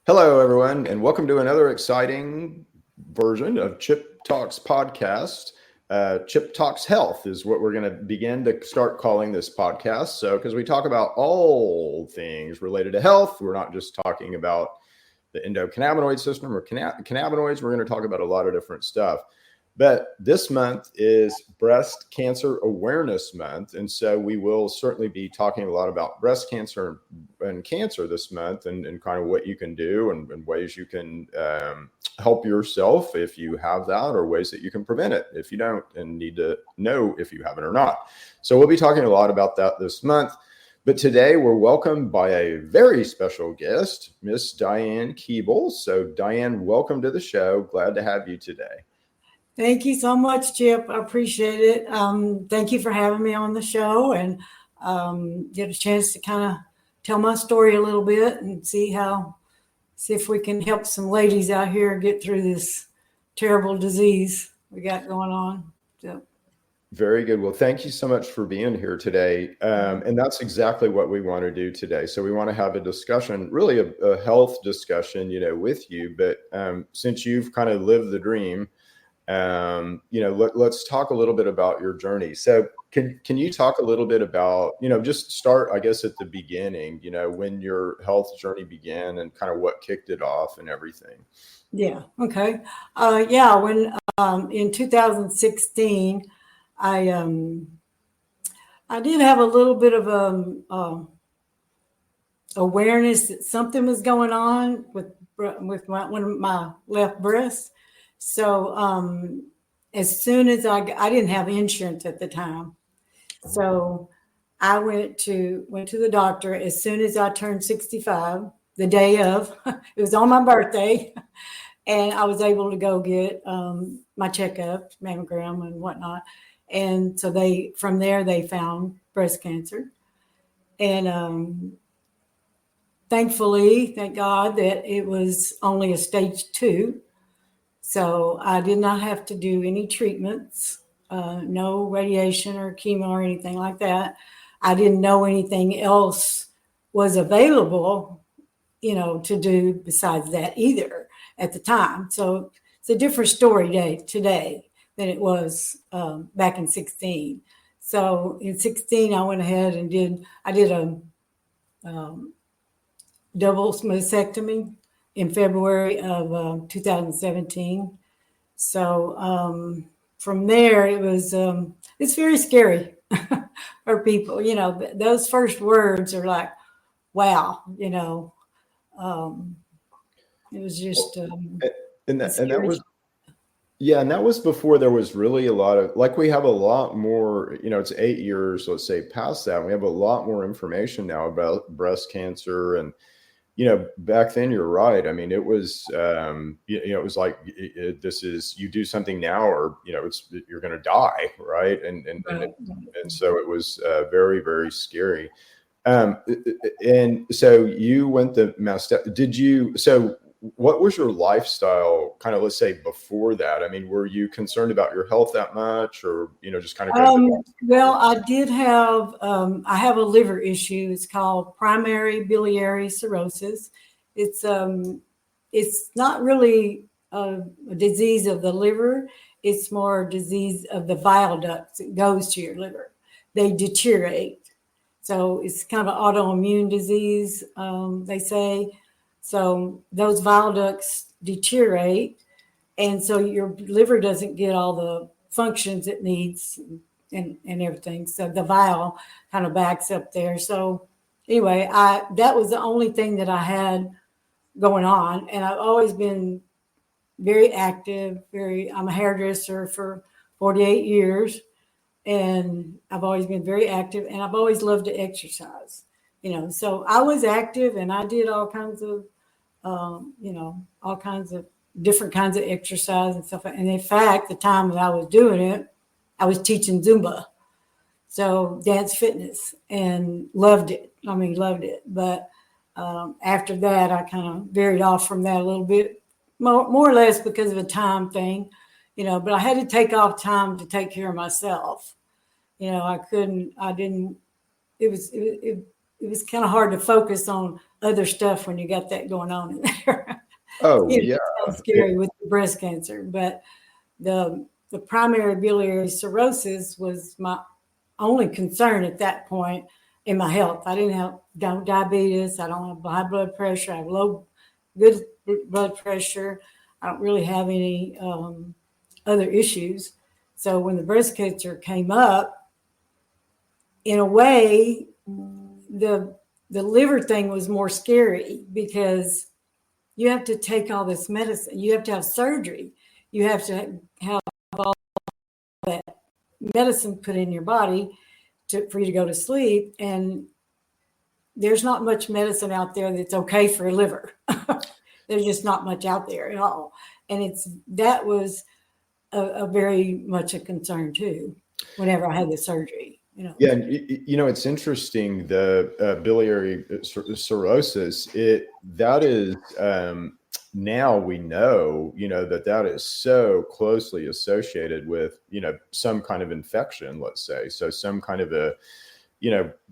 Hello, everyone, and welcome to another exciting version of Chip Talks podcast. Chip Talks Health is what we're going to begin to start calling this podcast. So, because we talk about all things related to health, we're not just talking about the endocannabinoid system or cannabinoids. We're going to talk about a lot of different stuff. But this month is Breast Cancer Awareness Month. And so we will certainly be talking a lot about breast cancer and cancer this month and kind of what you can do and ways you can help yourself if you have that, or ways that you can prevent it if you don't and need to know if you have it or not. So we'll be talking a lot about that this month. But today we're welcomed by a very special guest, Miss Diane Keeble. So Diane, welcome to the show. Glad to have you today. Thank you so much, Chip. I appreciate it. Thank you for having me on the show and get a chance to kind of tell my story a little bit and see if we can help some ladies out here get through this terrible disease we got going on. So. Very good. Well, thank you so much for being here today. And that's exactly what we want to do today. So we want to have a discussion, really a health discussion, with you. But since you've kind of lived the dream, let's talk a little bit about your journey. So can you talk a little bit about, just start, I guess, at the beginning, when your health journey began and kind of what kicked it off and everything? Yeah. Okay. When in 2016, I did have a little bit of awareness that something was going on with one of my left breasts. So as soon as I didn't have insurance at the time, so I went to the doctor as soon as I turned 65, the day of. It was on my birthday, and I was able to go get my checkup, mammogram, and whatnot. And so from there they found breast cancer, and thankfully, thank God that it was only a stage 2. So I did not have to do any treatments, no radiation or chemo or anything like that. I didn't know anything else was available, to do besides that either at the time. So it's a different story today than it was back in 16. So in 16, I went ahead and did a double mastectomy in February of 2017. So from there, it's very scary for people. Those first words are like, wow, it was just. And that was. Yeah, and that was before there was really a lot of, we have a lot more, it's 8 years, let's say, past that. We have a lot more information now about breast cancer. And, back then, you're right. I mean, it was, it was like, this is, you do something now or, you're going to die, right? And so it was very, very scary. And so you went the what was your lifestyle kind of, let's say, before that? I mean, were you concerned about your health that much, or, just kind of? Well, I did have, I have a liver issue. It's called primary biliary cirrhosis. It's not really a disease of the liver. It's more a disease of the bile ducts that goes to your liver. They deteriorate. So it's kind of an autoimmune disease, they say. So those bile ducts deteriorate, and so your liver doesn't get all the functions it needs and everything. So the bile kind of backs up there. So anyway, that was the only thing that I had going on, and I've always been very active. I'm a hairdresser for 48 years, and I've always been very active, and I've always loved to exercise. So I was active, and I did all kinds of all kinds of different kinds of exercise and stuff. And in fact, the time that I was doing it, I was teaching Zumba. So dance fitness, and loved it. Loved it. But after that, I kind of veered off from that a little bit, more or less because of a time thing, but I had to take off time to take care of myself. It was kind of hard to focus on other stuff when you got that going on in there. Oh, You know, yeah. it sounds scary with the breast cancer, but the primary biliary cirrhosis was my only concern at that point in my health. I didn't have diabetes. I don't have high blood pressure. I have good blood pressure. I don't really have any other issues. So when the breast cancer came up, in a way, the liver thing was more scary because you have to take all this medicine. You have to have surgery. You have to have all that medicine put in your body for you to go to sleep. And there's not much medicine out there that's okay for a liver. There's just not much out there at all. And that was a very much a concern too, whenever I had the surgery. Yeah, and it's interesting. The biliary cirrhosis. That is now we know that is so closely associated with some kind of infection. Let's say some kind of a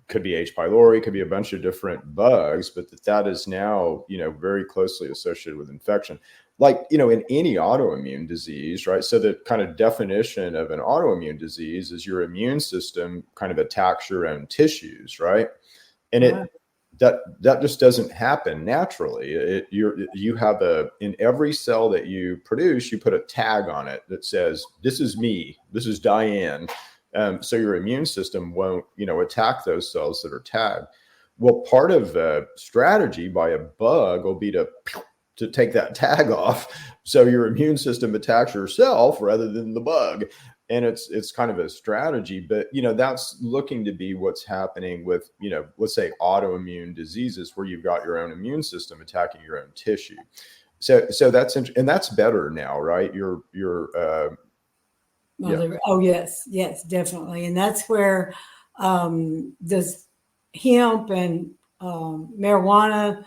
could be H. pylori, could be a bunch of different bugs, but that is now very closely associated with infection. Like, in any autoimmune disease, right? So the kind of definition of an autoimmune disease is your immune system kind of attacks your own tissues, right? And that just doesn't happen naturally. You have in every cell that you produce, you put a tag on it that says, this is me, this is Diane. So your immune system won't, attack those cells that are tagged. Well, part of the strategy by a bug will be to take that tag off, so your immune system attacks yourself rather than the bug. And it's kind of a strategy, but that's looking to be what's happening with let's say autoimmune diseases where you've got your own immune system attacking your own tissue. So that's and that's better now, right? Oh yes, definitely, and that's where this hemp and marijuana,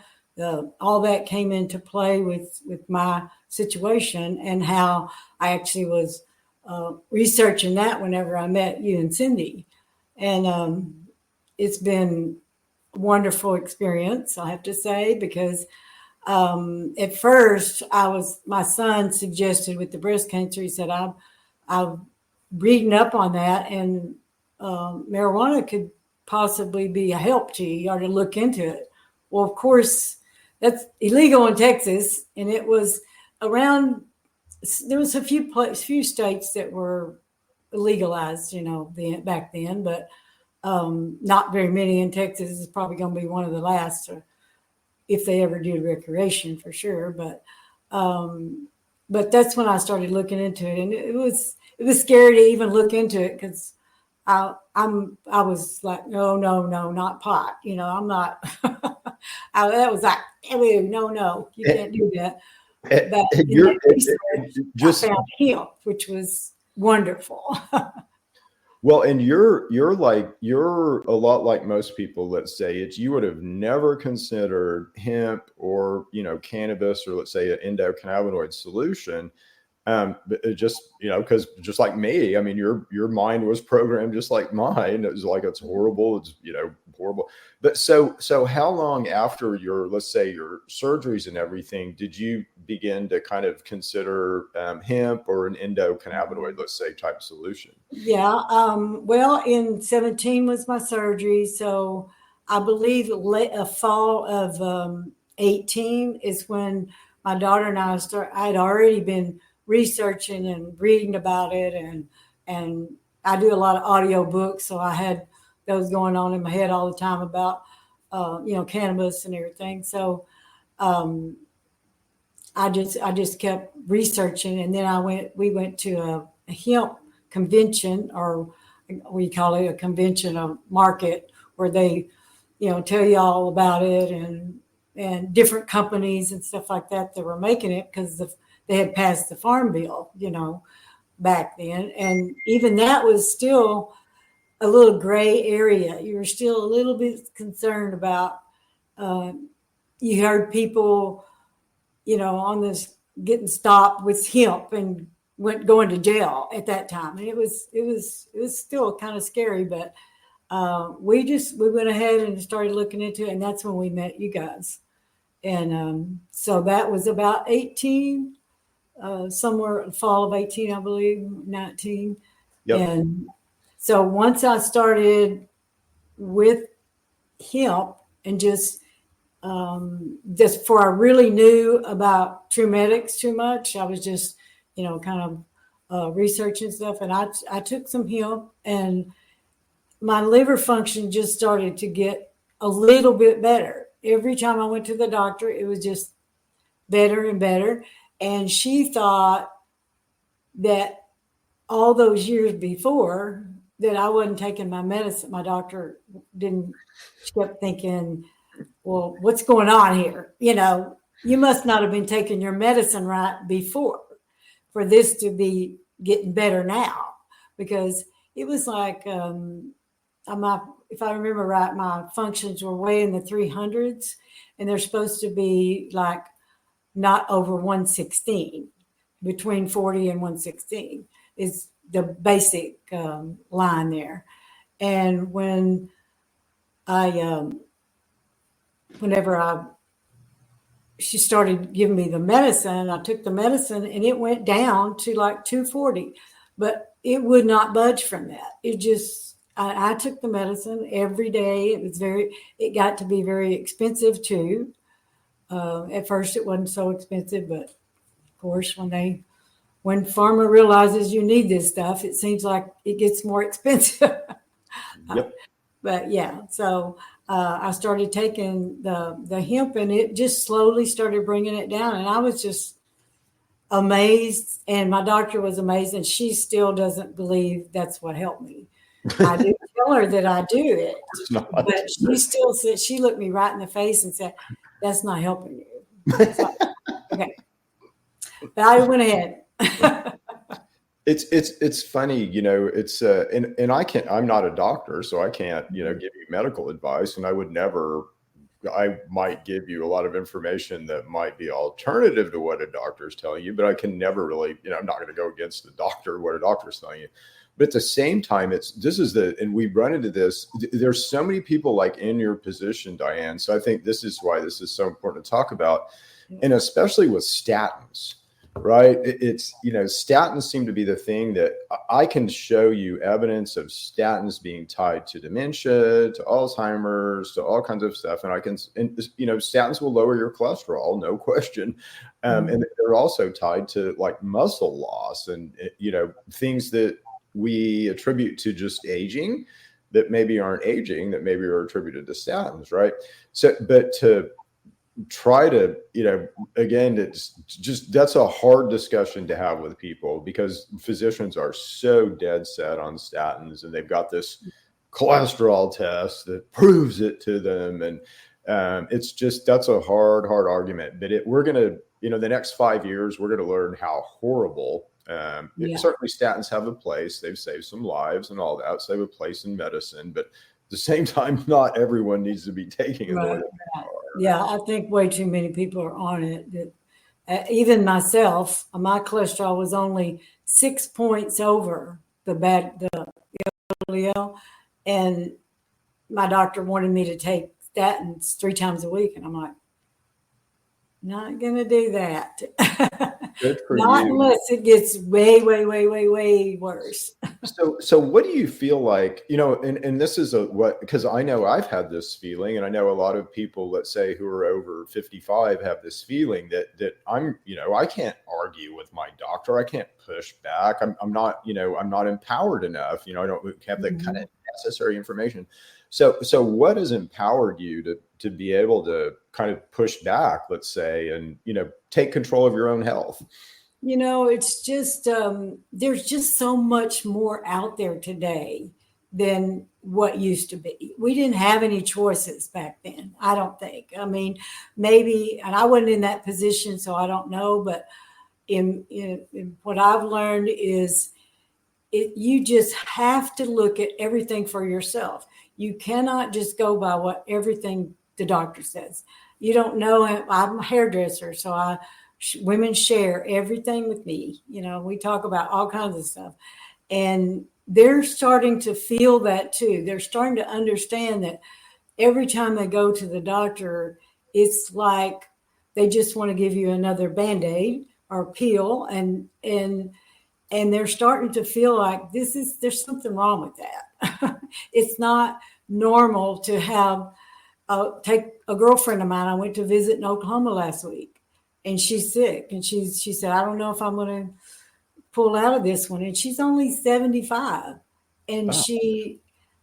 all that came into play with my situation, and how I actually was researching that whenever I met you and Cindy, and it's been a wonderful experience, I have to say, because at first my son suggested with the breast cancer, he said, I'm reading up on that, and marijuana could possibly be a help to you. You ought to look into it. Well, of course, that's illegal in Texas, and it was around. There was a few states that were legalized, back then, but not very many in Texas. It's probably going to be one of the last, if they ever do recreation, for sure. But that's when I started looking into it, and it was scary to even look into it, because I was like, no, not pot. I'm not. That was like, no, you can't do that. But in that research, I found hemp, which was wonderful. Well, and you're a lot like most people. Let's say you would have never considered hemp or cannabis, or let's say an endocannabinoid solution. But it just because just like me, I mean, your mind was programmed just like mine. It was like, it's horrible. It's horrible. But so how long after let's say your surgeries and everything, did you begin to kind of consider hemp or an endocannabinoid, let's say, type solution? Yeah. Well, in 2017 was my surgery, so I believe fall of 2018 is when my daughter and I I'd already been researching and reading about it, and I do a lot of audio books, so I had those going on in my head all the time about cannabis and everything. So I just kept researching, and then we went to a hemp convention, or we call it a convention, a market, where they tell you all about it, and different companies and stuff like that were making it, because they had passed the farm bill, back then. And even that was still a little gray area. You were still a little bit concerned about, you heard people, on this getting stopped with hemp and going to jail at that time. And it was still kind of scary, but we went ahead and started looking into it, and that's when we met you guys. And so that was about 18, somewhere fall of 18, I believe, 19. Yep. And so once I started with hemp and just before I really knew about TrueMedX too much, I was just, kind of researching stuff. And I took some hemp, and my liver function just started to get a little bit better. Every time I went to the doctor, it was just better and better. And she thought that all those years before that I wasn't taking my medicine. My doctor didn't, she kept thinking, well, what's going on here? You must not have been taking your medicine right before for this to be getting better now. Because it was like, if I remember right, my functions were way in the 300s, and they're supposed to be like not over 116, between 40 and 116 is the basic line there. And when she started giving me the medicine, I took the medicine and it went down to like 240, but it would not budge from that. It just, I took the medicine every day. It got to be very expensive too. At first it wasn't so expensive, but of course when pharma realizes you need this stuff, it seems like it gets more expensive. Yep. But yeah, so I started taking the hemp, and it just slowly started bringing it down. And I was just amazed, and my doctor was amazed, and she still doesn't believe that's what helped me. I do tell her that I do it, but she still said, she looked me right in the face and said, that's not helping you. So, okay. But I went ahead. It's funny, it's and I'm not a doctor, so I can't, give you medical advice, and I might give you a lot of information that might be alternative to what a doctor is telling you, but I can never really, I'm not going to go against the doctor, what a doctor is telling you. But at the same time, and we run into this, there's so many people like in your position, Diane. So I think this is why this is so important to talk about. And especially with statins, right? Statins seem to be the thing that I can show you evidence of statins being tied to dementia, to Alzheimer's, to all kinds of stuff. And statins will lower your cholesterol, no question. And they're also tied to like muscle loss and, things that we attribute to just aging that maybe aren't aging, that maybe are attributed to statins, right? So, but to try to, again, it's just, that's a hard discussion to have with people because physicians are so dead set on statins, and they've got this cholesterol test that proves it to them. And it's just, that's a hard argument. But we're going to, the next 5 years, we're going to learn how horrible. Certainly statins have a place. They've saved some lives and all that. So they have a place in medicine, but at the same time, not everyone needs to be taking it. Right. Yeah, I think way too many people are on it. Even myself, my cholesterol was only 6 points over the LDL, and my doctor wanted me to take statins 3 times a week, and I'm like, not going to do that. Good for Not you. unless it gets way, way, way, way, way worse. So what do you feel like, and this is because I know I've had this feeling, and I know a lot of people, let's say, who are over 55 have this feeling that I'm, I can't argue with my doctor. I can't push back. I'm not, I'm not empowered enough. I don't have the kind of necessary information. So what has empowered you to be able to kind of push back, let's say, and, take control of your own health? It's just, there's just so much more out there today than what used to be. We didn't have any choices back then, I don't think. I mean, maybe, and I wasn't in that position, so I don't know, but in what I've learned is you just have to look at everything for yourself. You cannot just go by what everything the doctor says. You don't know. I'm a hairdresser, so women share everything with me. We talk about all kinds of stuff. And they're starting to feel that too. They're starting to understand that every time they go to the doctor, it's like they just want to give you another Band-Aid or peel, and they're starting to feel like there's something wrong with that. It's not normal to have take a girlfriend of mine. I went to visit in Oklahoma last week, and she's sick, and she said, I don't know if I'm going to pull out of this one, and she's only 75. And Wow.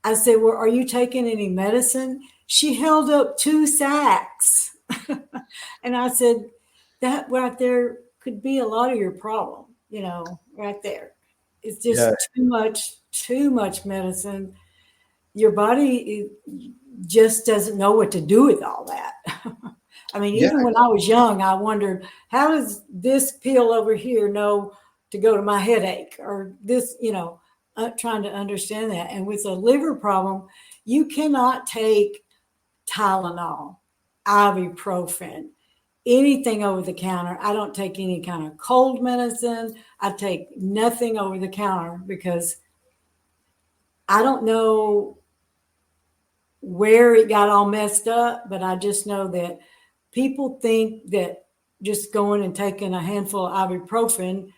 I said, well, are you taking any medicine? She held up 2 sacks. And I said, that right there could be a lot of your problem, right there. It's just Yeah. too much medicine. Your body just doesn't know what to do with all that. I mean, Yeah. even when I was young, I wondered, how does this pill over here know to go to my headache, or this, trying to understand that. And with a liver problem, you cannot take Tylenol, ibuprofen, anything over the counter. I don't take any kind of cold medicine. I take nothing over the counter because I don't know where it got all messed up, but I just know that people think that just going and taking a handful of ibuprofen,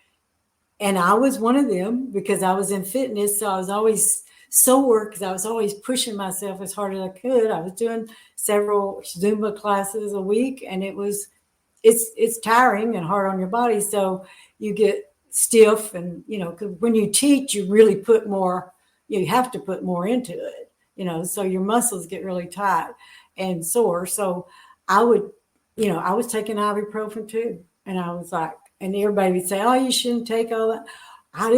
and I was one of them because I was in fitness, so I was always sore because I was always pushing myself as hard as I could. I was doing several Zumba classes a week, and it's tiring and hard on your body, so you get stiff, and 'cause when you teach, you really put more. You have to put more into it. So your muscles get really tight and sore. So I was taking ibuprofen too. And I was like, and everybody would say, oh, you shouldn't take all that. I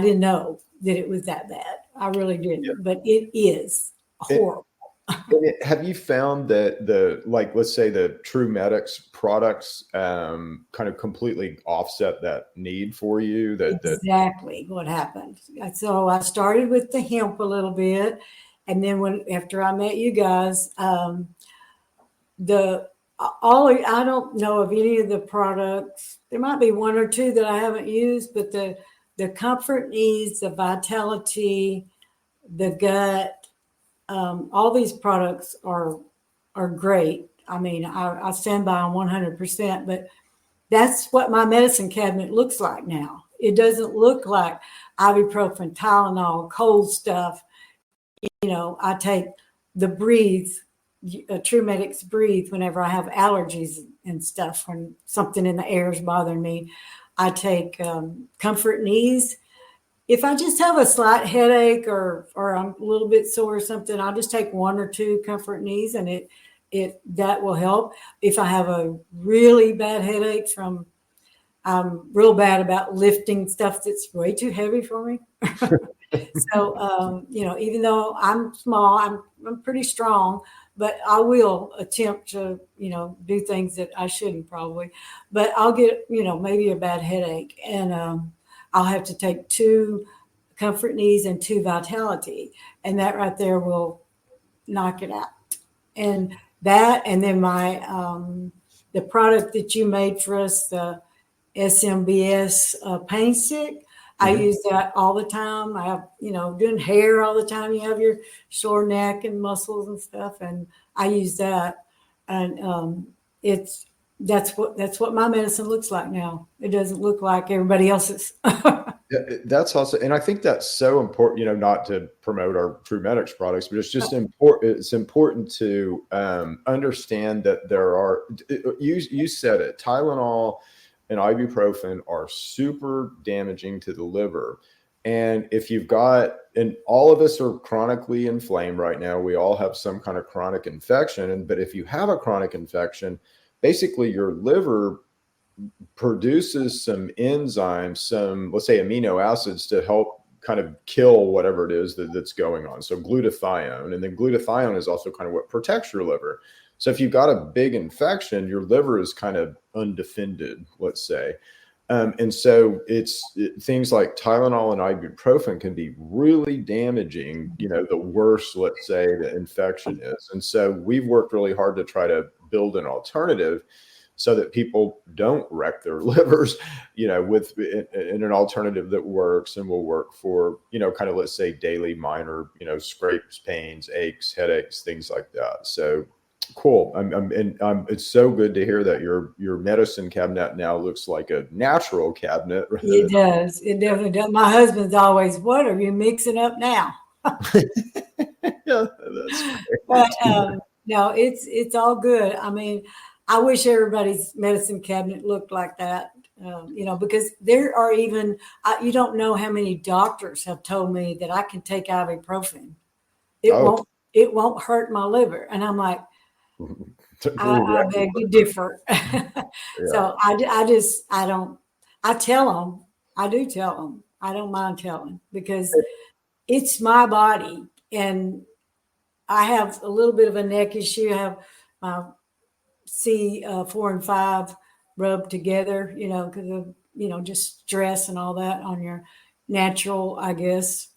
didn't know that it was that bad. I really didn't, Yeah. but it is horrible. Have you found that let's say the TrueMedX products kind of completely offset that need for you? Exactly what happened. So I started with the hemp a little bit, and then after I met you guys, I don't know of any of the products. There might be 1 or 2 that I haven't used, but the Comfort and Ease, the Vitality, the Gut, all these products are great. I mean, I stand by them 100%, but that's what my medicine cabinet looks like now. It doesn't look like ibuprofen, Tylenol, cold stuff. I take the Breathe, TrueMedX Breathe, whenever I have allergies and stuff, when something in the air is bothering me. I take Comfort and Ease. If I just have a slight headache or I'm a little bit sore or something, I'll just take 1 or 2 Comfort and Ease, and that will help. If I have a really bad headache I'm real bad about lifting stuff that's way too heavy for me. So, even though I'm small, I'm pretty strong, but I will attempt to, do things that I shouldn't probably. But I'll get, maybe a bad headache, and I'll have to take 2 Comfort and Ease and 2 Vitality, and that right there will knock it out. And then the product that you made for us, the SMBS pain stick. I use that all the time. I have, doing hair all the time. You have your sore neck and muscles and stuff, and I use that. And that's what my medicine looks like now. It doesn't look like everybody else's. Yeah, that's also, and I think that's so important, not to promote our TrueMedX products, but it's just important. It's important to understand that you said it, Tylenol and ibuprofen are super damaging to the liver. And if and all of us are chronically inflamed right now, we all have some kind of chronic infection. But if you have a chronic infection, basically your liver produces some enzymes, some, let's say, amino acids to help kind of kill whatever it is that's going on. So glutathione, and then glutathione is also kind of what protects your liver. So if you've got a big infection, your liver is kind of undefended, let's say. And so things like Tylenol and ibuprofen can be really damaging, the worse, let's say, the infection is. And so we've worked really hard to try to build an alternative so that people don't wreck their livers, with in an alternative that works and will work for, kind of, let's say, daily minor, scrapes, pains, aches, headaches, things like that. So cool. It's so good to hear that your medicine cabinet now looks like a natural cabinet. It does. It definitely does. My husband's always, what are you mixing up now? Yeah, that's great. But no, it's all good. I mean, I wish everybody's medicine cabinet looked like that, because there are even, you don't know how many doctors have told me that I can take ibuprofen. It won't hurt my liver. And I'm like, I beg to differ. So I tell them, I do tell them, I don't mind telling, because it's my body. And I have a little bit of a neck issue. I have my C4 and 5 rubbed together, because of, just stress and all that on your natural, I guess.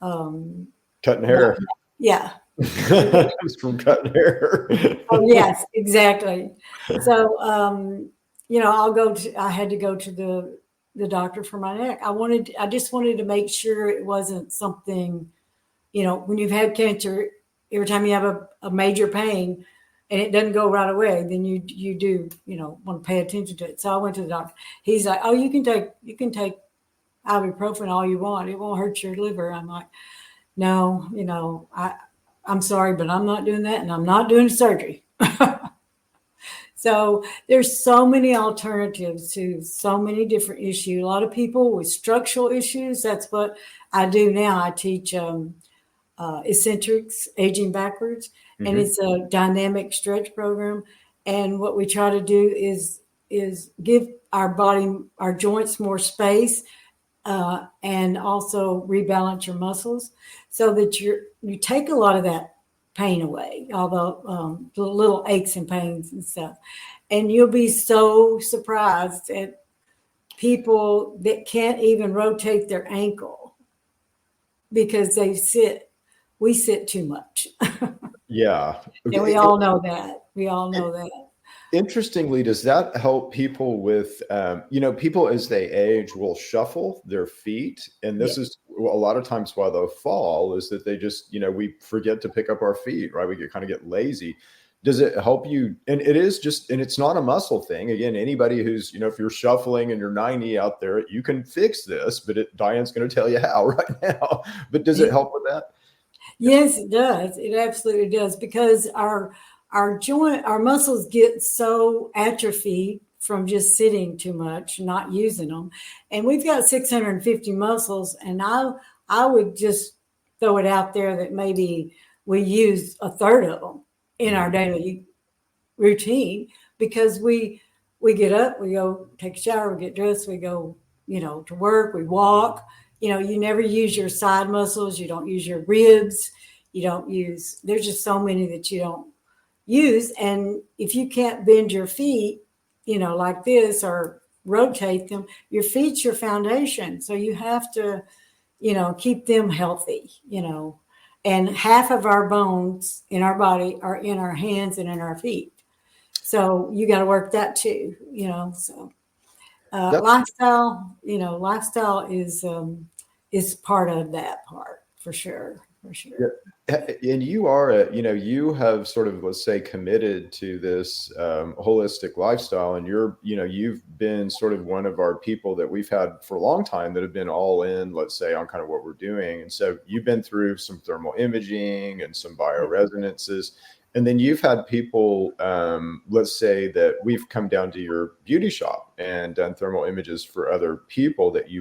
Cutting hair. Yeah. Just from cutting hair. Oh, yes, exactly. So, I had to go to the doctor for my neck. I just wanted to make sure it wasn't something, when you've had cancer, every time you have a major pain and it doesn't go right away, then you do, want to pay attention to it. So I went to the doctor. He's like, oh, you can take ibuprofen all you want. It won't hurt your liver. I'm like, no, I'm sorry, but I'm not doing that, and I'm not doing surgery. So there's so many alternatives to so many different issues. A lot of people with structural issues, that's what I do now. I teach eccentrics, aging backwards, and it's a dynamic stretch program. And what we try to do is give our body, our joints more space, and also rebalance your muscles so that you take a lot of that pain away, although the little aches and pains and stuff. And you'll be so surprised at people that can't even rotate their ankle because we sit too much. Yeah. And we all know that. Interestingly, does that help people with, people as they age will shuffle their feet. And this is a lot of times why they'll fall, is that they just, we forget to pick up our feet, right? We kind of get lazy. Does it help you? And it is just, and it's not a muscle thing. Again, anybody who's, if you're shuffling and you're 90 out there, you can fix this, but Diane's going to tell you how right now. But does it help with that? Yes, it does. It absolutely does, because our muscles get so atrophied from just sitting too much, not using them. And we've got 650 muscles, and I would just throw it out there that maybe we use a third of them in our daily routine, because we get up, we go take a shower, we get dressed, we go, to work, we walk. You never use your side muscles, you don't use your ribs, there's just so many that you don't use. And if you can't bend your feet, like this, or rotate them, your feet's your foundation. So you have to, keep them healthy, and half of our bones in our body are in our hands and in our feet. So you got to work that too, so lifestyle is part of that part for sure. And you are, you have sort of, let's say, committed to this holistic lifestyle, and you've been sort of one of our people that we've had for a long time that have been all in, let's say, on kind of what we're doing. And so you've been through some thermal imaging and some bioresonances, and then you've had people, let's say, that we've come down to your beauty shop and done thermal images for other people that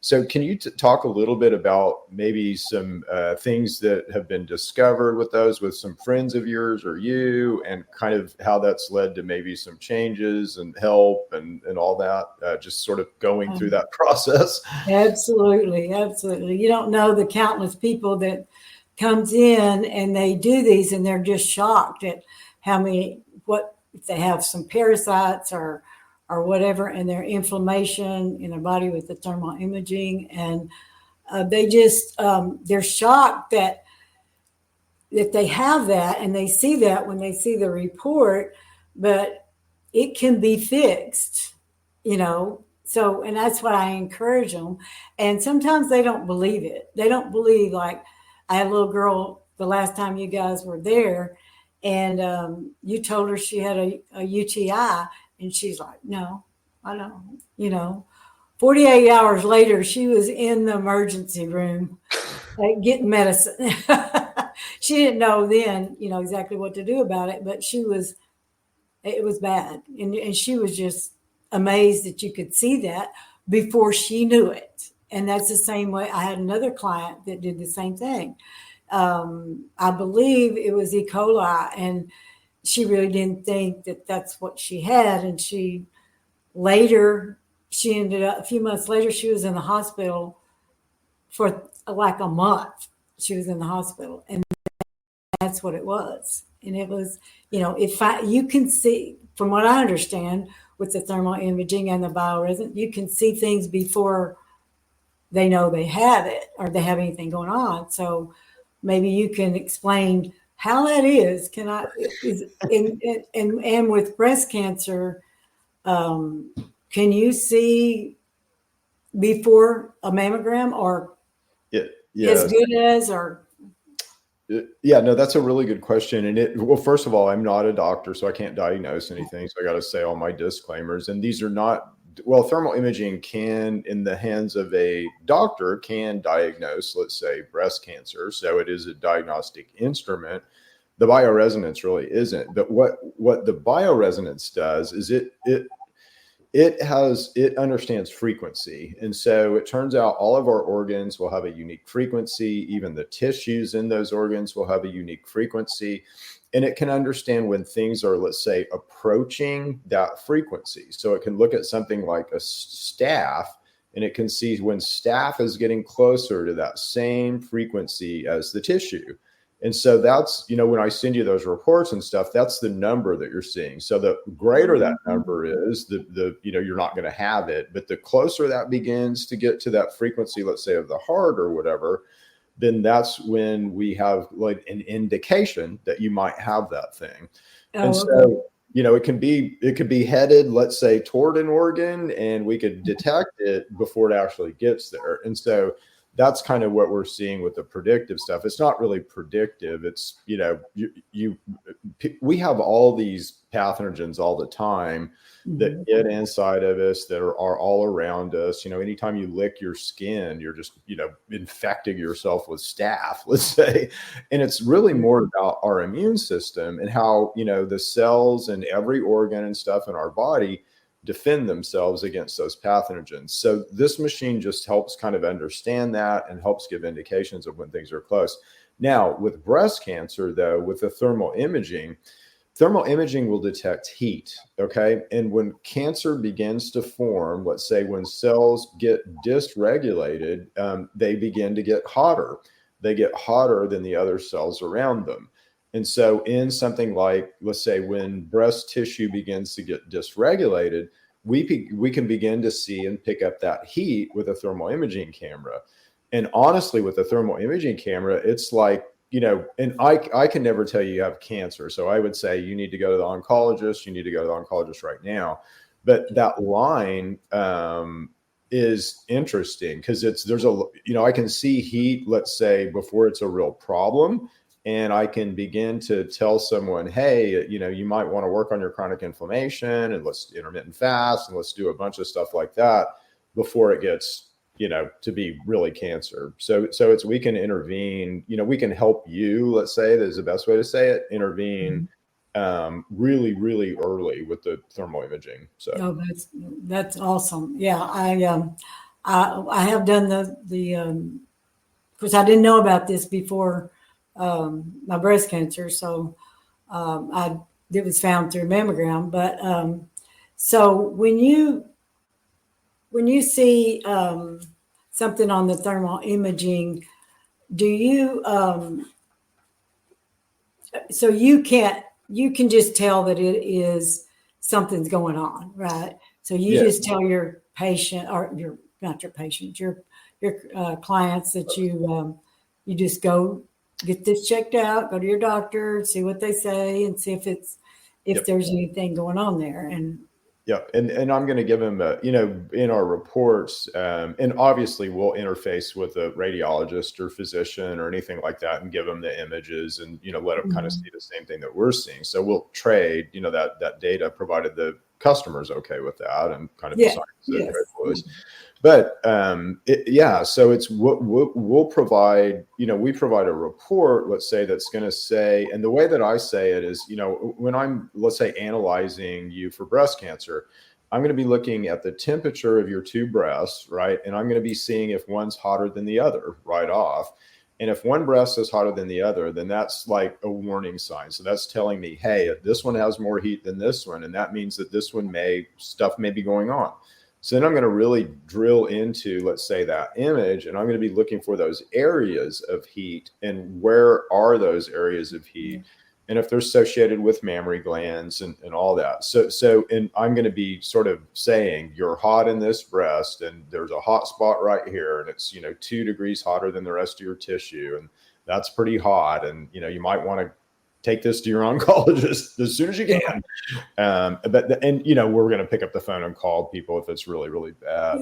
So can you talk a little bit about maybe some things that have been discovered with those, with some friends of yours or you, and kind of how that's led to maybe some changes and help and all that, just sort of going through that process? Absolutely. You don't know the countless people that comes in and they do these, and they're just shocked at what if they have some parasites or whatever, and their inflammation in their body with the thermal imaging. And they just, they're shocked that they have that, and they see that when they see the report. But it can be fixed, you know. So, and that's what I encourage them. And sometimes they don't believe it. They don't believe, like, I had a little girl the last time you guys were there, and you told her she had a UTI, and she's like, no, I don't, you know. 48 hours later, she was in the emergency room getting medicine. She didn't know then, you know, exactly what to do about it, but it was bad. And she was just amazed that you could see that before she knew it. And that's the same way. I had another client that did the same thing. I believe it was E. coli, and she really didn't think that that's what she had. And she ended up, a few months later, she was in the hospital for like a month. She was in the hospital, and that's what it was. And it was, you know, you can see, from what I understand, with the thermal imaging and the bioresonance, you can see things before they know they have it or they have anything going on. So maybe you can explain how that is. And with breast cancer, can you see before a mammogram, or as good as, or? Yeah, no, that's a really good question. And well, first of all, I'm not a doctor, so I can't diagnose anything. So I got to say all my disclaimers. And these are not, well, thermal imaging can, in the hands of a doctor, can diagnose, let's say, breast cancer. So it is a diagnostic instrument. The bioresonance really isn't. But what the bioresonance does is it understands frequency. And so it turns out all of our organs will have a unique frequency. Even the tissues in those organs will have a unique frequency. And it can understand when things are, let's say, approaching that frequency. So it can look at something like a staph, and it can see when staph is getting closer to that same frequency as the tissue. And so that's, you know, when I send you those reports and stuff, that's the number that you're seeing. So the greater that number is, the you know, you're not going to have it. But the closer that begins to get to that frequency, let's say of the heart or whatever, then that's when we have like an indication that you might have that thing. And so, you know, it could be headed, let's say, toward an organ, and we could detect it before it actually gets there. And so that's kind of what we're seeing with the predictive stuff. It's not really predictive. It's, you know, we have all these pathogens all the time that get inside of us, that are all around us. You know, anytime you lick your skin, you're just, you know, infecting yourself with staph, let's say. And it's really more about our immune system and how, you know, the cells and every organ and stuff in our body defend themselves against those pathogens. So this machine just helps kind of understand that and helps give indications of when things are close. Now, with breast cancer, though, with the thermal imaging will detect heat, okay? And when cancer begins to form, let's say when cells get dysregulated, they begin to get hotter. They get hotter than the other cells around them. And so in something like, let's say, when breast tissue begins to get dysregulated, we can begin to see and pick up that heat with a thermal imaging camera. And honestly, with a thermal imaging camera, it's like, you know, and I can never tell you have cancer. So I would say you need to go to the oncologist. You need to go to the oncologist right now. But that line is interesting because I can see heat, let's say, before it's a real problem. And I can begin to tell someone, hey, you know, you might want to work on your chronic inflammation, and let's intermittent fast, and let's do a bunch of stuff like that before it gets, you know, to be really cancer. So we can intervene, you know, we can help you, let's say, that is the best way to say it, intervene really, really early with the thermal imaging. So that's awesome. Yeah, I have done the because I didn't know about this before my breast cancer. So it was found through mammogram. But so when you see something on the thermal imaging, do you so you can just tell that it is something's going on, right? So you just tell your patient, or not your patient, your clients, that you just go get this checked out, go to your doctor, see what they say, and see if it's, if there's anything going on there. And yeah, and I'm going to give him in our reports, and obviously we'll interface with a radiologist or physician or anything like that and give them the images and, let them kind of see the same thing that we're seeing. So we'll trade, that data, provided the customer's okay with that and kind of assign the trade flows. But so it's what we'll provide. We provide a report, let's say, that's going to say, and the way that I say it is, when I'm, let's say, analyzing you for breast cancer, I'm going to be looking at the temperature of your two breasts, right? And I'm going to be seeing if one's hotter than the other right off. And if one breast is hotter than the other, then that's like a warning sign. So that's telling me, hey, this one has more heat than this one, and that means that this one stuff may be going on. So then I'm going to really drill into, let's say, that image, and I'm going to be looking for those areas of heat and where are those areas of heat, and if they're associated with mammary glands and all that. And I'm going to be sort of saying, you're hot in this breast, and there's a hot spot right here, and it's 2 degrees hotter than the rest of your tissue, and that's pretty hot, and you might want to take this to your oncologist as soon as you can. But we're going to pick up the phone and call people if it's really, really bad.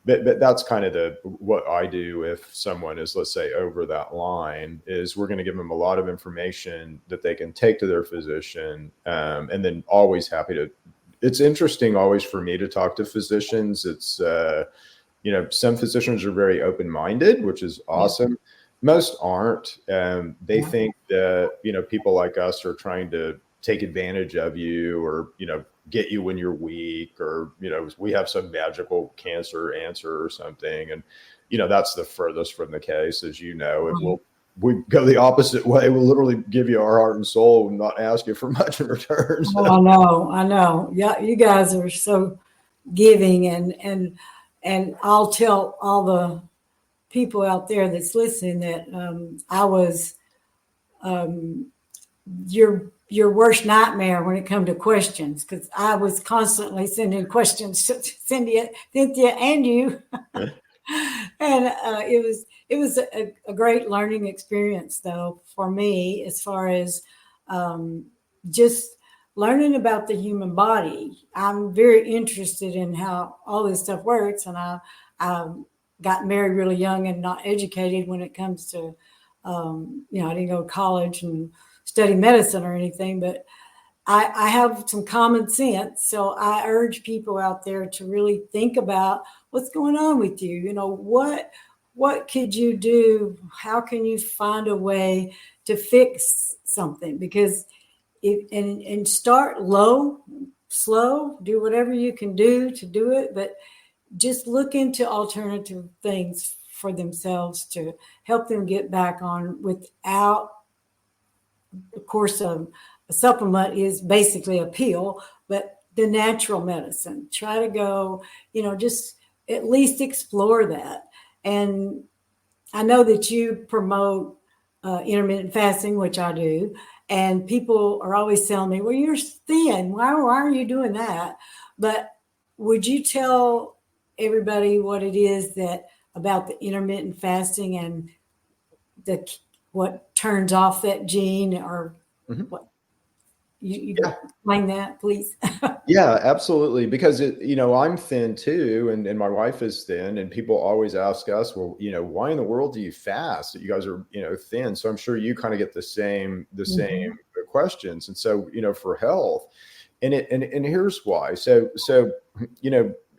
But that's kind of what I do if someone is, let's say, over that line, is we're going to give them a lot of information that they can take to their physician. And then always happy to, it's interesting always for me to talk to physicians. It's, some physicians are very open-minded, which is awesome. Most aren't. They think that, people like us are trying to take advantage of you or, get you when you're weak, or, we have some magical cancer answer or something. And, that's the furthest from the case, as and we go the opposite way. We'll literally give you our heart and soul and not ask you for much in return. So. Oh, I know. Yeah. You guys are so giving, and I'll tell all the people out there that's listening that I was your worst nightmare when it come to questions, because I was constantly sending questions to Cynthia and you. And it was a great learning experience, though, for me, as far as just learning about the human body. I'm very interested in how all this stuff works, and I got married really young and not educated when it comes to, I didn't go to college and study medicine or anything, but I have some common sense. So I urge people out there to really think about what's going on with you. What could you do? How can you find a way to fix something? Because and start low, slow, do whatever you can do to do it, but just look into alternative things for themselves to help them get back on without, of course, a supplement is basically a pill, but the natural medicine. Try to go, just at least explore that. And I know that you promote intermittent fasting, which I do, and people are always telling me, well, you're thin. Why are you doing that? But would you tell everybody what it is about the intermittent fasting and what turns off that gene, or what you explain that, please? Yeah, absolutely. Because I'm thin too, and my wife is thin, and people always ask us, well, why in the world do you fast? You guys are, thin. So I'm sure you kind of get the same questions. And so, for health, and here's why. So,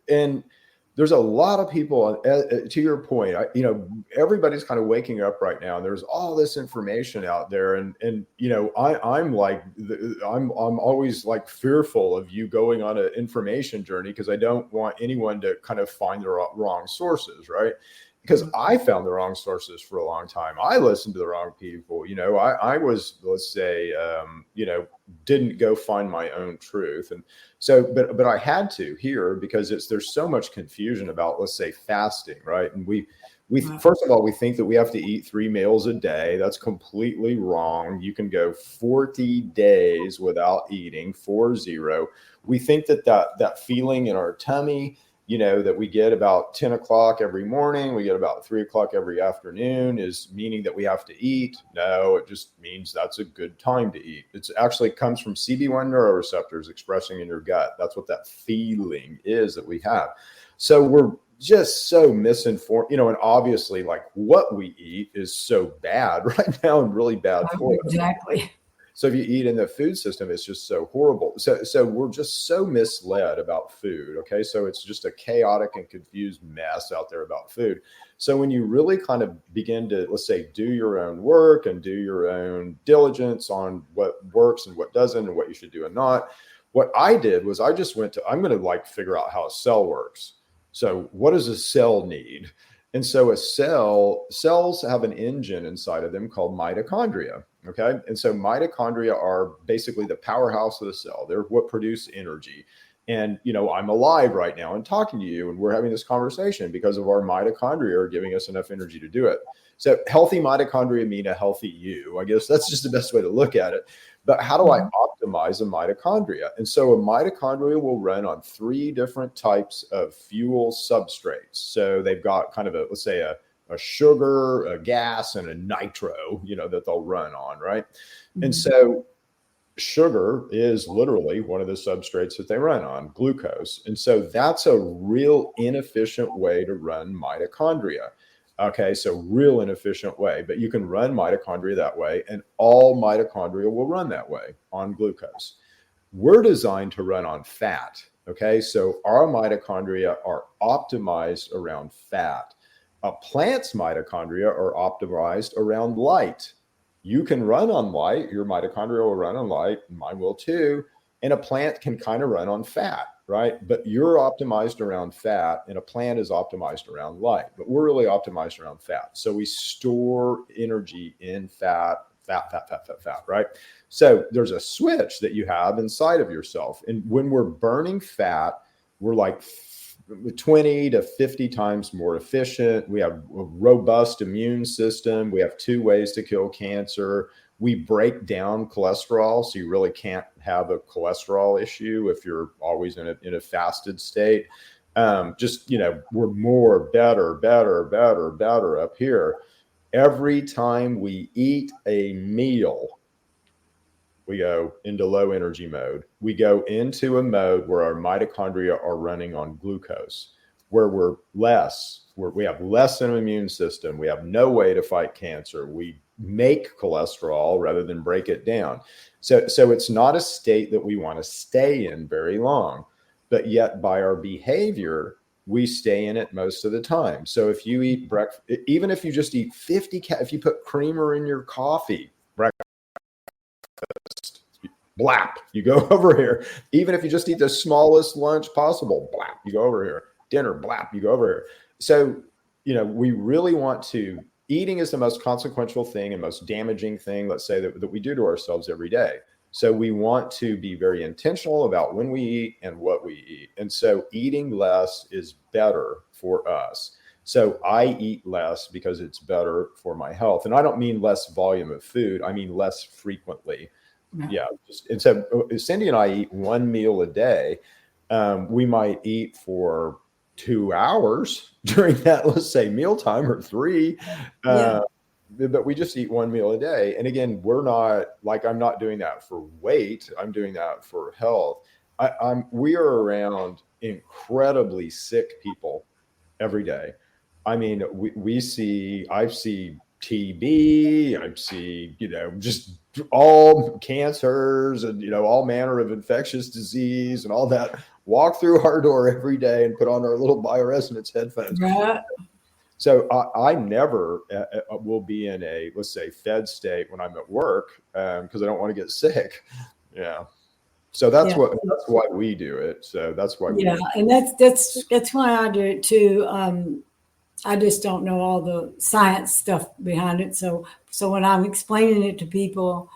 and there's a lot of people, to your point, everybody's kind of waking up right now, and there's all this information out there. And I'm always like fearful of you going on an information journey, because I don't want anyone to kind of find the wrong sources, right? Because I found the wrong sources for a long time. I listened to the wrong people. I was, let's say, didn't go find my own truth. And so, but I had to here, because there's so much confusion about, let's say, fasting, right? And we first of all, we think that we have to eat 3 meals a day. That's completely wrong. You can go 40 days without eating, 40. We think that feeling in our tummy that we get about 10 o'clock every morning, we get about 3 o'clock every afternoon is meaning that we have to eat. No, it just means that's a good time to eat. It actually comes from CB1 neuroreceptors expressing in your gut. That's what that feeling is that we have. So we're just so misinformed, and obviously like what we eat is so bad right now and really bad for us. Exactly. So if you eat in the food system, it's just so horrible. So we're just so misled about food. Okay. So it's just a chaotic and confused mess out there about food. So when you really kind of begin to, let's say, do your own work and do your own diligence on what works and what doesn't and what you should do and not, what I did was I just I'm going to like figure out how a cell works. So what does a cell need? And so cells have an engine inside of them called mitochondria. Okay. And so mitochondria are basically the powerhouse of the cell. They're what produce energy. And, I'm alive right now and talking to you, and we're having this conversation because of our mitochondria are giving us enough energy to do it. So healthy mitochondria mean a healthy you. I guess that's just the best way to look at it. But how do I optimize a mitochondria? And so a mitochondria will run on 3 different types of fuel substrates. So they've got kind of let's say a sugar, a gas, and a nitro, that they'll run on, right? Mm-hmm. And so sugar is literally one of the substrates that they run on, glucose. And so that's a real inefficient way to run mitochondria. Okay, so real inefficient way, but you can run mitochondria that way, and all mitochondria will run that way on glucose. We're designed to run on fat. Okay, so our mitochondria are optimized around fat. A plant's mitochondria are optimized around light. You can run on light, your mitochondria will run on light, and mine will too, and a plant can kind of run on fat, right? But you're optimized around fat, and a plant is optimized around light, but we're really optimized around fat. So we store energy in fat, right? So there's a switch that you have inside of yourself. And when we're burning fat, we're like 20 to 50 times more efficient. We have a robust immune system. We have 2 ways to kill cancer. We break down cholesterol, so you really can't have a cholesterol issue if you're always in a fasted state. We're more better up here. Every time we eat a meal, we go into low energy mode. We go into a mode where our mitochondria are running on glucose, where we have less in an immune system. We have no way to fight cancer. We make cholesterol rather than break it down. So it's not a state that we want to stay in very long, but yet by our behavior, we stay in it most of the time. So if you eat breakfast, even if you just eat if you put creamer in your coffee, blap, you go over here. Even if you just eat the smallest lunch possible, blap, you go over here. Dinner, blap, you go over here. So, we really want to, eating is the most consequential thing and most damaging thing, let's say, that we do to ourselves every day. So we want to be very intentional about when we eat and what we eat. And so eating less is better for us. So I eat less because it's better for my health. And I don't mean less volume of food. I mean less frequently. Yeah. And so Cindy and I eat 1 meal a day. We might eat for 2 hours during that, let's say, mealtime, or 3. But we just eat 1 meal a day. And again, I'm not doing that for weight. I'm doing that for health. We are around incredibly sick people every day. I mean, I see TB, I see, just all cancers and, all manner of infectious disease and all that walk through our door every day and put on our little Bioresonance headphones. Yeah. So I never will be in a, let's say, fed state when I'm at work because I don't want to get sick. Yeah. So that's why we do it. So that's why. And that's why I do it too. I just don't know all the science stuff behind it. So when I'm explaining it to people,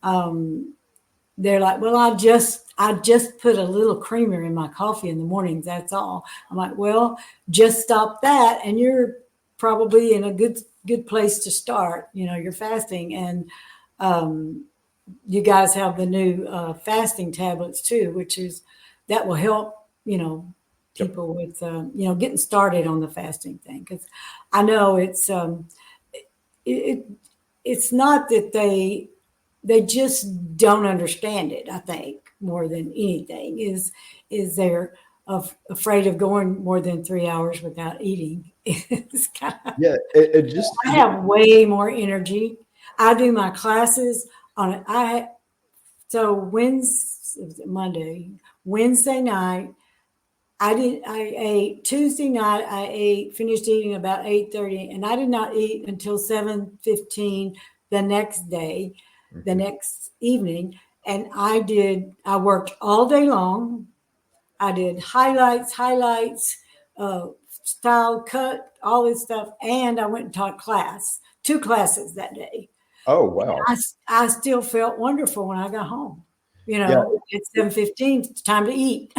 they're like, well, I just put a little creamer in my coffee in the mornings. That's all. I'm like, well, just stop that, and you're probably in a good place to start. You're fasting, and you guys have the new fasting tablets too, that will help. people with, getting started on the fasting thing. Because I know it's not that they just don't understand it. I think more than anything is they're afraid of going more than 3 hours without eating. It's kind of, Yeah, it just I have way more energy. I do my classes on it. So Wednesday night, I ate Tuesday night. Finished eating about 8:30, and I did not eat until 7:15 the next day, the next evening. And I worked all day long. I did highlights, style cut, all this stuff. And I went and taught two classes that day. oh wow. I still felt wonderful when I got home. Yeah, It's 7:15, it's time to eat.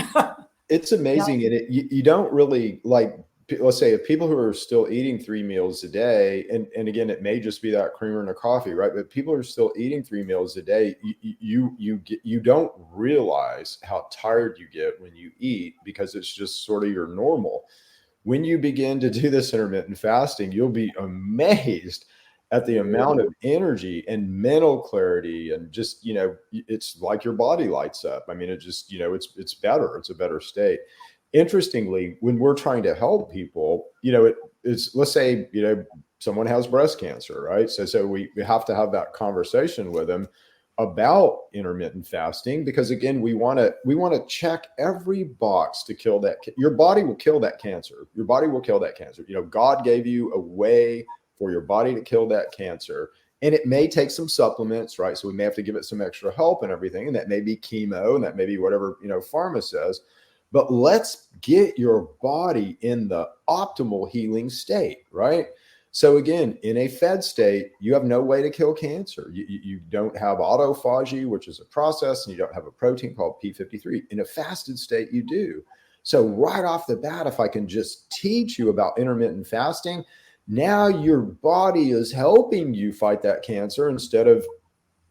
it's amazing. And you don't really like, let's say, if people who are still eating 3 meals a day, and again, it may just be that creamer and a coffee, right? But people are still eating 3 meals a day. You don't realize how tired you get when you eat, because it's just sort of your normal. When you begin to do this intermittent fasting, you'll be amazed at the amount of energy and mental clarity, and just, it's like your body lights up. I mean, it just, it's better. It's a better state. Interestingly, when we're trying to help people, it's, let's say, someone has breast cancer, right? So we have to have that conversation with them about intermittent fasting, because again, we want to check every box to kill that. Your body will kill that cancer. Your body will kill that cancer. God gave you a way for your body to kill that cancer, and it may take some supplements, right? So we may have to give it some extra help and everything, and that may be chemo, and that may be whatever pharma says. But let's get your body in the optimal healing state, right? So again, in a fed state, you have no way to kill cancer. You don't have autophagy, which is a process, and you don't have a protein called P53. In a fasted state, you do. So right off the bat, if I can just teach you about intermittent fasting, now your body is helping you fight that cancer instead of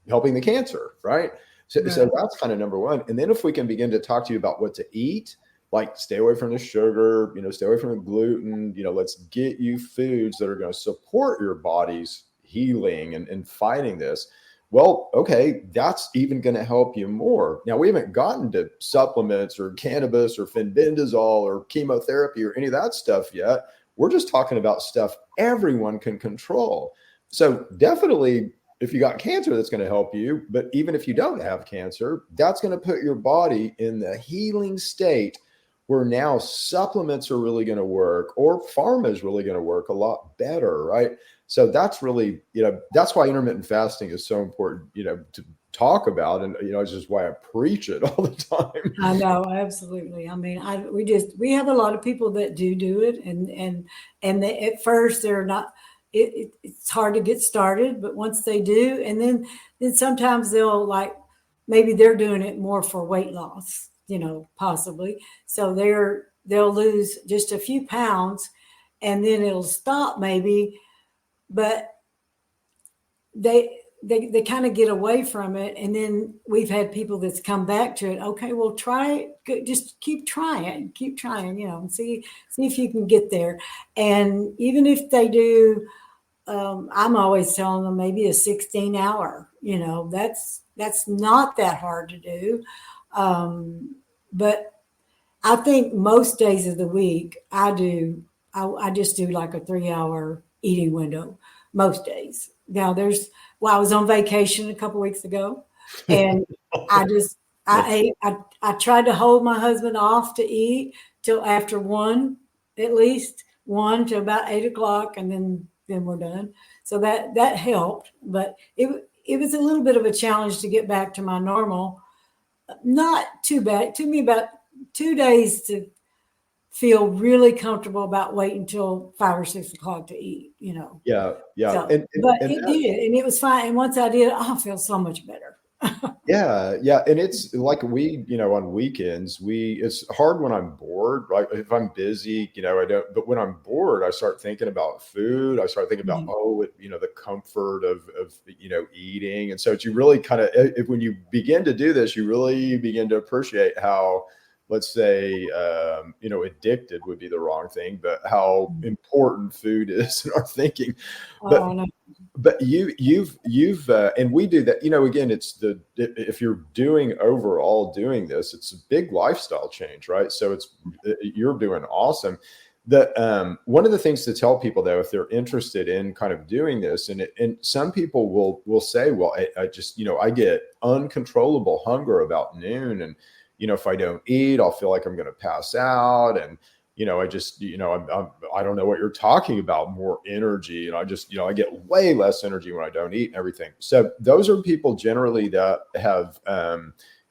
helping the cancer, right? So that's kind of number one. And then if we can begin to talk to you about what to eat, like stay away from the sugar, stay away from the gluten, let's get you foods that are going to support your body's healing and fighting this. Well, okay, that's even going to help you more. Now, we haven't gotten to supplements or cannabis or fenbendazole or chemotherapy or any of that stuff yet. We're just talking about stuff everyone can control. So definitely, if you got cancer, that's going to help you. But even if you don't have cancer, that's going to put your body in the healing state where now supplements are really going to work, or pharma is really going to work a lot better, right? So that's really, that's why intermittent fasting is so important, to talk about. And, it's just why I preach it all the time. I know, absolutely. I mean, we have a lot of people that do it, and they, at first they're not, it's hard to get started, but once they do, and then sometimes they'll maybe they're doing it more for weight loss, possibly. So they'll lose just a few pounds, and then it'll stop maybe, but they kind of get away from it. And then we've had people that's come back to it. Okay, well, try it. Just keep trying, and see if you can get there. And even if they do, I'm always telling them maybe a 16-hour, that's not that hard to do. But I think most days of the week I just do like a 3-hour eating window most days. Now I was on vacation a couple weeks ago, and I ate. I tried to hold my husband off to eat till after 1, at least 1 to about 8 o'clock, and then we're done. So that helped, but it was a little bit of a challenge to get back to my normal. Not too bad. It took me about 2 days to feel really comfortable about waiting until 5 or 6 o'clock to eat, Yeah. So, but it did, and it was fine. And once I did, I feel so much better. Yeah. And it's like on weekends, it's hard when I'm bored, right? If I'm busy, I don't, but when I'm bored, I start thinking about food. I start thinking about, the comfort of eating. And so you really kind of, when you begin to do this, you really begin to appreciate how let's say, addicted would be the wrong thing, but how important food is in our thinking. But Oh, no. but you've and we do that, again, if you're doing this, it's a big lifestyle change, right? So you're doing awesome. One of the things to tell people, though, if they're interested in kind of doing this, and some people will say, well, I just, I get uncontrollable hunger about noon, and if I don't eat, I'll feel like I'm going to pass out, and I just, I don't know what you're talking about, more energy. And I just, I get way less energy when I don't eat and everything. So those are people generally that have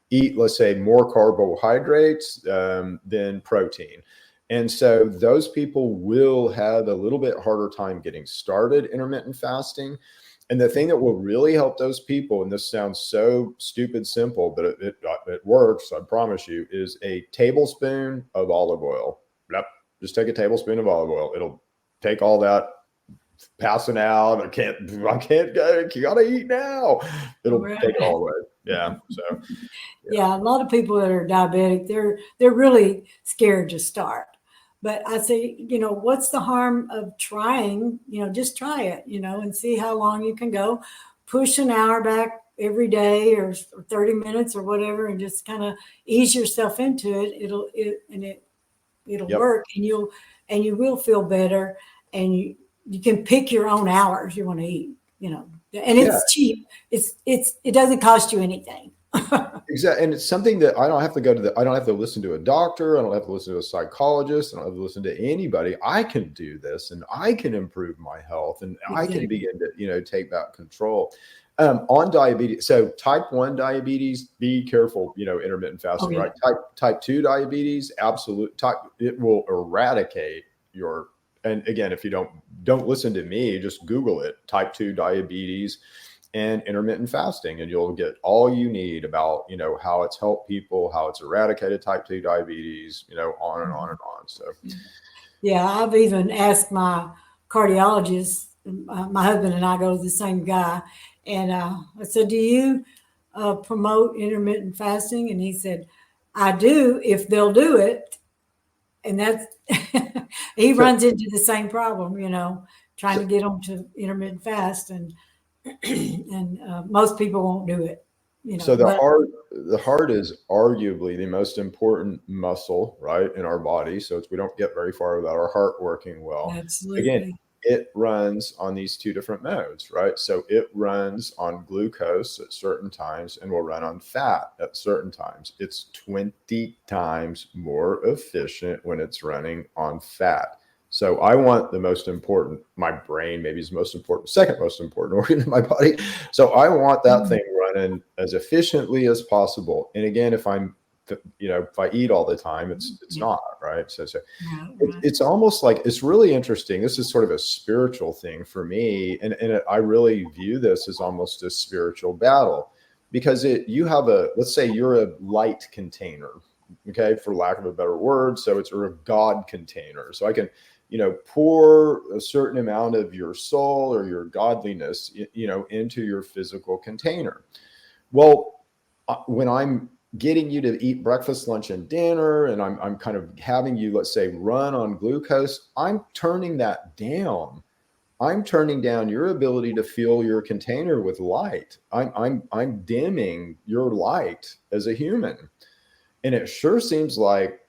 eat, let's say, more carbohydrates than protein. And so those people will have a little bit harder time getting started intermittent fasting. And the thing that will really help those people, and this sounds so stupid simple, but it works, I promise you, is a tablespoon of olive oil. Yep. Just take a tablespoon of olive oil. It'll take all that passing out. I can't go. You gotta eat now. It'll take it all away. Yeah. So yeah, a lot of people that are diabetic, they're really scared to start. But I say, what's the harm of trying? Just try it, and see how long you can go. Push an hour back every day or 30 minutes or whatever, and just kind of ease yourself into it. It'll Yep. work, and you will feel better, and you can pick your own hours you want to eat, and it's cheap. It doesn't cost you anything. Exactly. And it's something that I don't have to listen to a doctor. I don't have to listen to a psychologist. I don't have to listen to anybody. I can do this, and I can improve my health, and I can begin to, take back control. On diabetes, so type 1 diabetes, be careful, intermittent fasting, right? Type 2 diabetes, it will eradicate and again, if you don't listen to me, just Google it, type 2 diabetes and intermittent fasting, and you'll get all you need about, how it's helped people, how it's eradicated type 2 diabetes, on and on and on. So, yeah, I've even asked my cardiologist, my husband and I go to the same guy, and I said, do you promote intermittent fasting? And he said, I do, if they'll do it. And that's, he runs into the same problem, trying to get them to intermittent fast, and most people won't do it. So the heart is arguably the most important muscle, right, in our body. So we don't get very far without our heart working well. Absolutely. Again, it runs on these two different modes, right? So it runs on glucose at certain times and will run on fat at certain times. It's 20 times more efficient when it's running on fat. So I want my brain maybe is the most important, second most important organ in my body. So I want that thing running as efficiently as possible. And again, if I eat all the time, it's not, right? So it's almost like, it's really interesting. This is sort of a spiritual thing for me. And I really view this as almost a spiritual battle, because let's say you're a light container, okay, for lack of a better word. So it's a God container. So I can, pour a certain amount of your soul or your godliness, into your physical container. Well, when I'm getting you to eat breakfast, lunch, and dinner, and I'm kind of having you, let's say, run on glucose, I'm turning that down. I'm turning down your ability to fill your container with light. I'm dimming your light as a human. And it sure seems like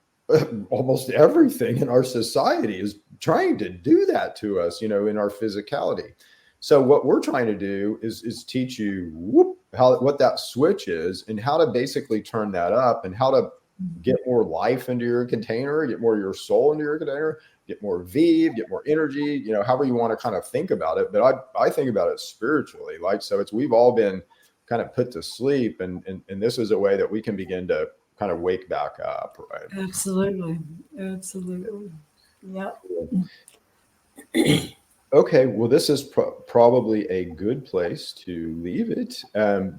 almost everything in our society is trying to do that to us, in our physicality. So what we're trying to do is teach you what that switch is, and how to basically turn that up, and how to get more life into your container, get more of your soul into your container, get more vive, get more energy, however you want to kind of think about it. But I think about it spiritually, we've all been kind of put to sleep, and this is a way that we can begin to kind of wake back up, right? Absolutely. Yep. Okay, well, this is probably a good place to leave it.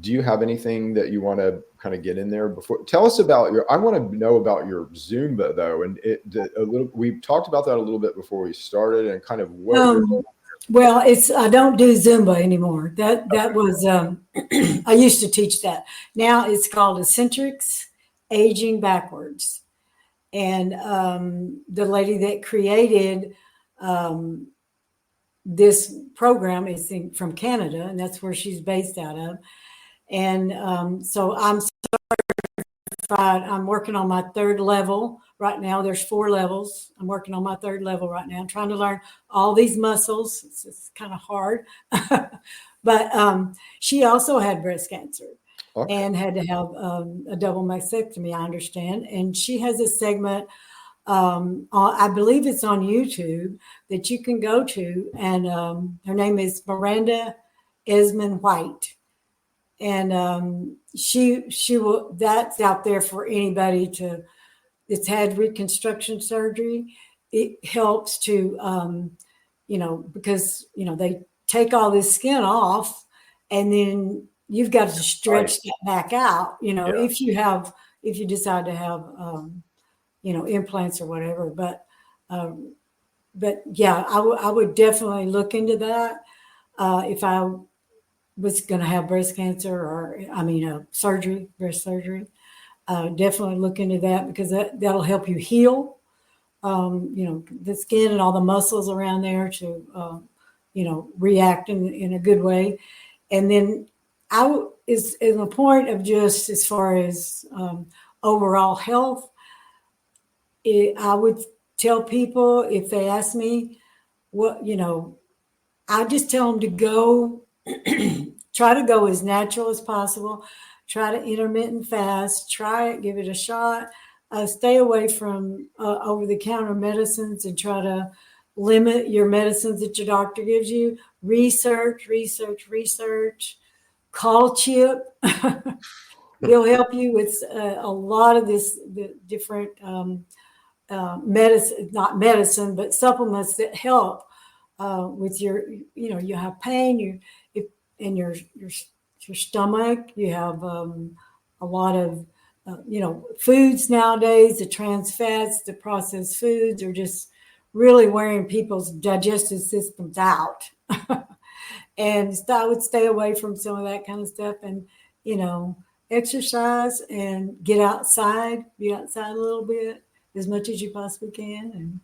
Do you have anything that you want to kind of get in there before? Tell us about I want to know about your Zumba, though, and we talked about that a little bit before we started, and kind of what. Well, I don't do Zumba anymore. That was I used to teach that. Now it's called Eccentrics Aging Backwards, And the lady that created this program is from Canada, and that's where she's based out of. And so I'm certified. I'm working on my 3rd level right now. There's 4 levels. I'm working on my 3rd level right now. I'm trying to learn all these muscles. It's kind of hard. But she also had breast cancer. Okay. And had to have a double mastectomy, I understand. And she has a segment, I believe it's on YouTube, that you can go to. And her name is Miranda Esmond White. And she will, that's out there for anybody that's had reconstruction surgery. It helps to, because, they take all this skin off, and then you've got to stretch that back out, if you decide to have, implants or whatever. But yeah, I would definitely look into that. If I was going to have breast cancer or, surgery, breast surgery, definitely look into that, because that'll help you heal, the skin and all the muscles around there to, react in a good way. And then is a point of just as far as overall health, I would tell people, if they ask me what, I just tell them to go, try to go as natural as possible, try to intermittent fast, try it, give it a shot, stay away from over-the-counter medicines, and try to limit your medicines that your doctor gives you. Research. Call Chip. He'll help you with a lot of the different medicine, not medicine, but supplements that help with your, you have pain, in your stomach. You have a lot of, foods nowadays, the trans fats, the processed foods are just really wearing people's digestive systems out. And I would stay away from some of that kind of stuff, and, exercise and be outside a little bit as much as you possibly can. And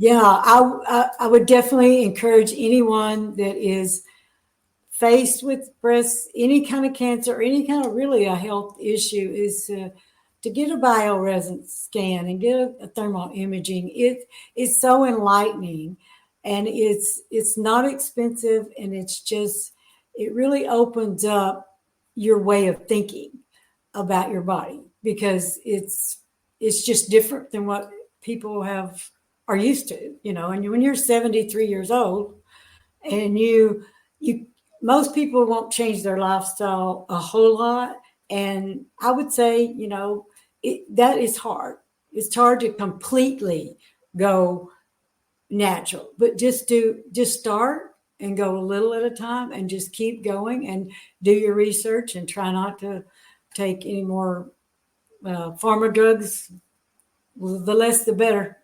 I would definitely encourage anyone that is faced with any kind of cancer, or any kind of really a health issue, is to get a bioresonance scan and get a thermal imaging. It's so enlightening, and it's not expensive, and it really opens up your way of thinking about your body, because it's just different than what people are used to, and when you're 73 years old, and you most people won't change their lifestyle a whole lot. And I would say, that is hard. It's hard to completely go natural, but just start and go a little at a time, and just keep going and do your research, and try not to take any more pharma drugs. The less, the better.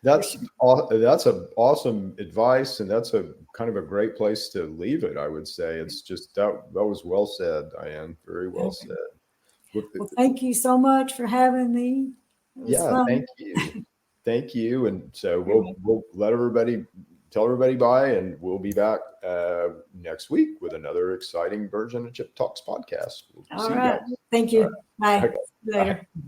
That's an awesome advice, and that's a kind of a great place to leave it. I would say it's just that was well said, Diane. Very well said. Well, thank you so much for having me. Fun. Thank you. And so we'll tell everybody bye, and we'll be back next week with another exciting version of Chip Talks podcast. All right. Thank you. Bye. Okay. Later. Bye.